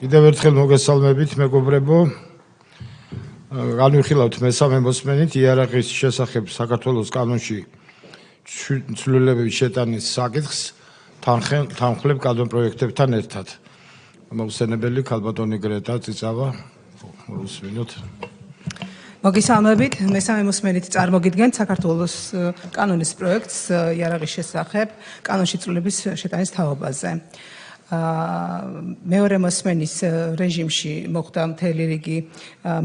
კიდევ ერთხელ მოგესალმებით, მეგობრებო. განვიხილავთ მესამე მოსმენით იარაღის შესახებ საქართველოს კანონში ცვლილებების შეტანის საკითხს თანხლებ კანონპროექტებთან ერთად. მოხსენებელი ქალბატონი გრეტა წიწავა უსმინოთ. მოგესალმებით, მესამე მოსმენით წარმოგიდგენთ საქართველოს კანონის პროექტს იარაღის შესახებ კანონში ცვლილების შეტანის თაობაზე. მეორე მოსმენის რეჟიმში მოხდა მთელი რიგი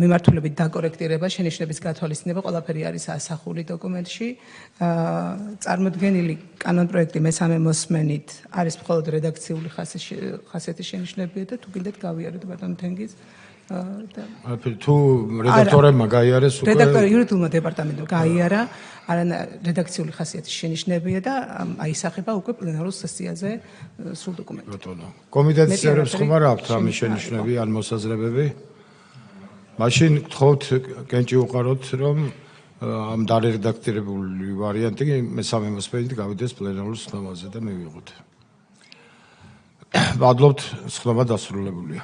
მიმართულებით დაკორექტირება, შენიშვნების გათვალისწინება, ყველაფერი არის ასახული დოკუმენტში. წარმოდგენილი კანონპროექტი მესამე მოსმენით არის მხოლოდ რედაქციული ხასიათის შენიშვნებია და თუ გინდათ გავიაროთ ბატონ თენგიზ. თუ რედაქტორებმა გაიარეს უკვე იურიდიულმა დეპარტამენტმა გაიარა, რედაქციული ხასიათის შენიშვნებია და აისახება უკვე პლენარულ სესიაზე სრულ დოკუმენტი. კომიტეტის წევრებს ხომ არ აქვთ ამის შენიშვნები ან მოსაზრებები? მაშინ გთხოვთ კენჭი უყაროთ, რომ ამ დარედაქტირებული ვარიანტი მესამე მოსმენით გავიდეს პლენარულ სხდომაზე და მივიღოთ. ვადლობთ, სხდომა დასრულებულია.